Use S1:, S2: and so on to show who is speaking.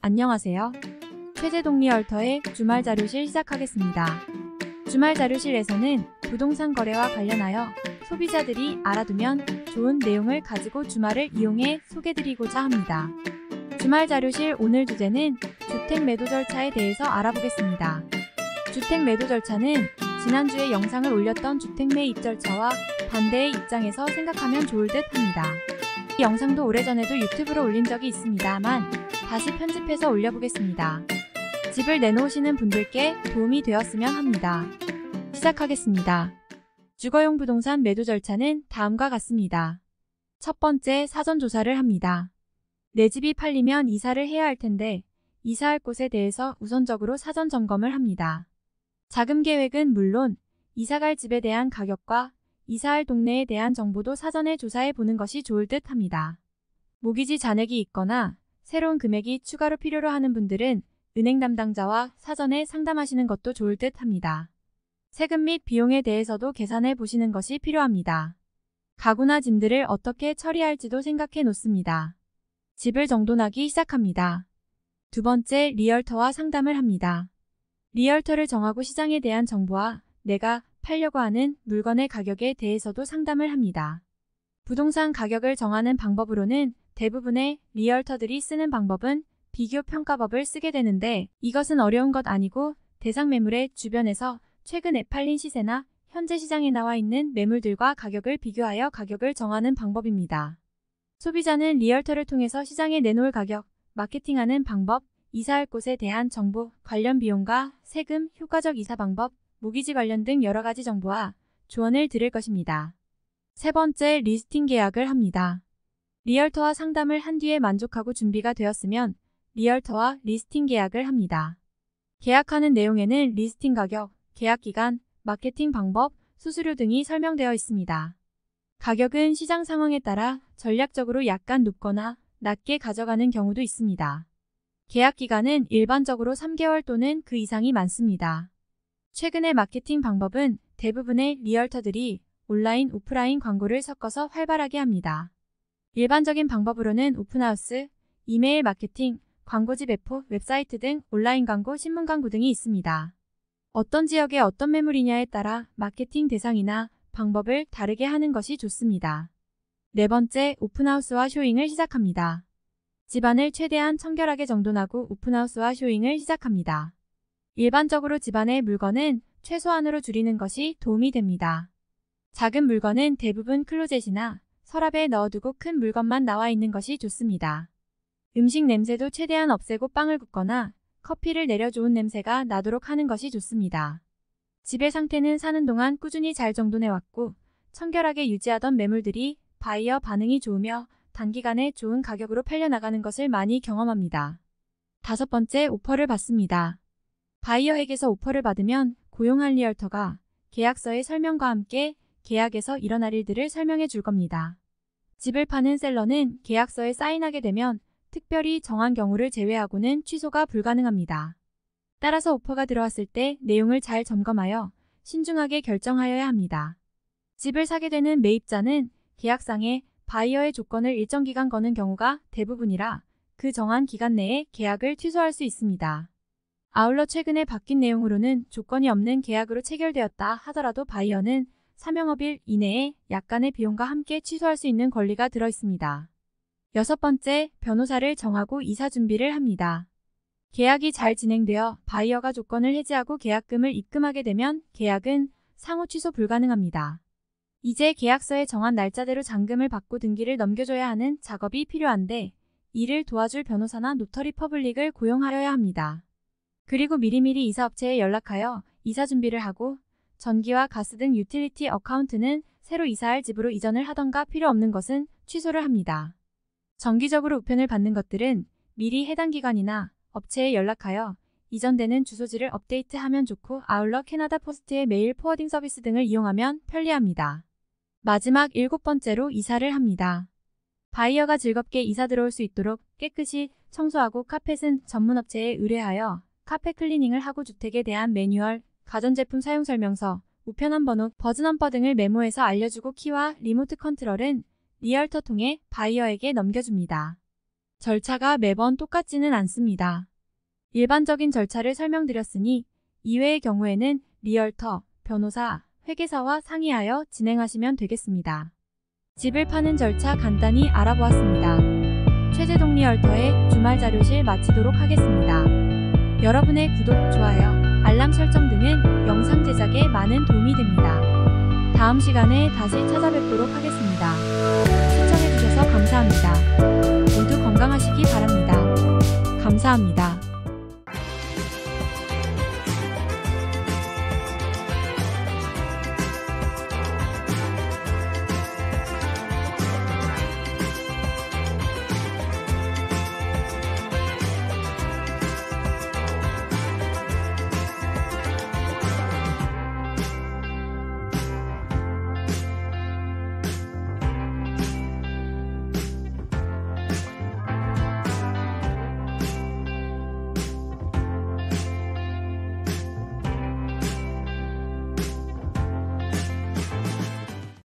S1: 안녕하세요. 최재동리얼터의 주말 자료실 시작하겠습니다. 주말 자료실에서는 부동산 거래와 관련하여 소비자들이 알아두면 좋은 내용을 가지고 주말을 이용해 소개드리고자 합니다. 주말 자료실 오늘 주제는 주택 매도 절차에 대해서 알아보겠습니다. 주택 매도 절차는 지난주에 영상을 올렸던 주택 매입 절차와 반대의 입장에서 생각하면 좋을 듯 합니다. 이 영상도 오래전에도 유튜브로 올린 적이 있습니다만 다시 편집해서 올려보겠습니다. 집을 내놓으시는 분들께 도움이 되었으면 합니다. 시작하겠습니다. 주거용 부동산 매도 절차는 다음과 같습니다. 첫 번째, 사전 조사를 합니다. 내 집이 팔리면 이사를 해야 할 텐데 이사할 곳에 대해서 우선적으로 사전 점검을 합니다. 자금 계획은 물론 이사갈 집에 대한 가격과 이사할 동네에 대한 정보도 사전에 조사해 보는 것이 좋을 듯 합니다. 모기지 잔액이 있거나 새로운 금액이 추가로 필요로 하는 분들은 은행 담당자와 사전에 상담하시는 것도 좋을 듯 합니다. 세금 및 비용에 대해서도 계산해 보시는 것이 필요합니다. 가구나 짐들을 어떻게 처리할지도 생각해 놓습니다. 집을 정돈하기 시작합니다. 두 번째, 리얼터와 상담을 합니다. 리얼터를 정하고 시장에 대한 정보와 내가 팔려고 하는 물건의 가격에 대해서도 상담을 합니다. 부동산 가격을 정하는 방법으로는 대부분의 리얼터들이 쓰는 방법은 비교평가법을 쓰게 되는데 이것은 어려운 것 아니고 대상 매물의 주변에서 최근에 팔린 시세나 현재 시장에 나와 있는 매물들과 가격을 비교하여 가격을 정하는 방법입니다. 소비자는 리얼터를 통해서 시장에 내놓을 가격, 마케팅하는 방법, 이사할 곳에 대한 정보, 관련 비용과 세금, 효과적 이사 방법, 모기지 관련 등 여러 가지 정보와 조언을 들을 것입니다. 세 번째, 리스팅 계약을 합니다. 리얼터와 상담을 한 뒤에 만족하고 준비가 되었으면 리얼터와 리스팅 계약을 합니다. 계약하는 내용에는 리스팅 가격, 계약 기간, 마케팅 방법, 수수료 등이 설명되어 있습니다. 가격은 시장 상황에 따라 전략적으로 약간 높거나 낮게 가져가는 경우도 있습니다. 계약 기간은 일반적으로 3개월 또는 그 이상이 많습니다. 최근의 마케팅 방법은 대부분의 리얼터들이 온라인, 오프라인 광고를 섞어서 활발하게 합니다. 일반적인 방법으로는 오픈하우스, 이메일 마케팅, 광고지 배포, 웹사이트 등 온라인 광고, 신문 광고 등이 있습니다. 어떤 지역에 어떤 매물이냐에 따라 마케팅 대상이나 방법을 다르게 하는 것이 좋습니다. 네 번째, 오픈하우스와 쇼잉을 시작합니다. 집안을 최대한 청결하게 정돈하고 오픈하우스와 쇼잉을 시작합니다. 일반적으로 집안의 물건은 최소한으로 줄이는 것이 도움이 됩니다. 작은 물건은 대부분 클로젯이나 서랍에 넣어두고 큰 물건만 나와 있는 것이 좋습니다. 음식 냄새도 최대한 없애고 빵을 굽거나 커피를 내려 좋은 냄새가 나도록 하는 것이 좋습니다. 집의 상태는 사는 동안 꾸준히 잘 정돈해왔고 청결하게 유지하던 매물들이 바이어 반응이 좋으며 단기간에 좋은 가격으로 팔려나가는 것을 많이 경험합니다. 다섯 번째, 오퍼를 받습니다. 바이어에게서 오퍼를 받으면 고용한 리얼터가 계약서의 설명과 함께 계약에서 일어날 일들을 설명해 줄 겁니다. 집을 파는 셀러는 계약서에 사인하게 되면 특별히 정한 경우를 제외하고는 취소가 불가능합니다. 따라서 오퍼가 들어왔을 때 내용을 잘 점검하여 신중하게 결정하여야 합니다. 집을 사게 되는 매입자는 계약상에 바이어의 조건을 일정 기간 거는 경우가 대부분이라 그 정한 기간 내에 계약을 취소할 수 있습니다. 아울러 최근에 바뀐 내용으로는 조건이 없는 계약으로 체결되었다 하더라도 바이어는 사명업일 이내에 약간의 비용과 함께 취소할 수 있는 권리가 들어 있습니다. 여섯 번째, 변호사를 정하고 이사 준비를 합니다. 계약이 잘 진행되어 바이어가 조건을 해지하고 계약금을 입금하게 되면 계약은 상호 취소 불가능합니다. 이제 계약서에 정한 날짜대로 잔금을 받고 등기를 넘겨줘야 하는 작업이 필요한데 이를 도와줄 변호사나 노터리 퍼블릭을 고용하여야 합니다. 그리고 미리미리 이사업체에 연락하여 이사 준비를 하고 전기와 가스 등 유틸리티 어카운트는 새로 이사할 집으로 이전을 하던가 필요 없는 것은 취소를 합니다. 정기적으로 우편을 받는 것들은 미리 해당 기관이나 업체에 연락하여 이전되는 주소지를 업데이트하면 좋고 아울러 캐나다 포스트의 메일 포워딩 서비스 등을 이용하면 편리합니다. 마지막 일곱 번째로 이사를 합니다. 바이어가 즐겁게 이사 들어올 수 있도록 깨끗이 청소하고 카펫은 전문업체에 의뢰하여 카펫 클리닝을 하고 주택에 대한 매뉴얼, 가전제품 사용설명서, 우편함 번호, 버즈넘버 등을 메모해서 알려주고 키와 리모트 컨트롤은 리얼터 통해 바이어에게 넘겨줍니다. 절차가 매번 똑같지는 않습니다. 일반적인 절차를 설명드렸으니 이외의 경우에는 리얼터, 변호사, 회계사와 상의하여 진행하시면 되겠습니다. 집을 파는 절차 간단히 알아보았습니다. 최재동 리얼터의 주말 자료실 마치도록 하겠습니다. 여러분의 구독, 좋아요, 알람 설정 등은 영상 제작에 많은 도움이 됩니다. 다음 시간에 다시 찾아뵙도록 하겠습니다. 시청해주셔서 감사합니다. 모두 건강하시기 바랍니다. 감사합니다.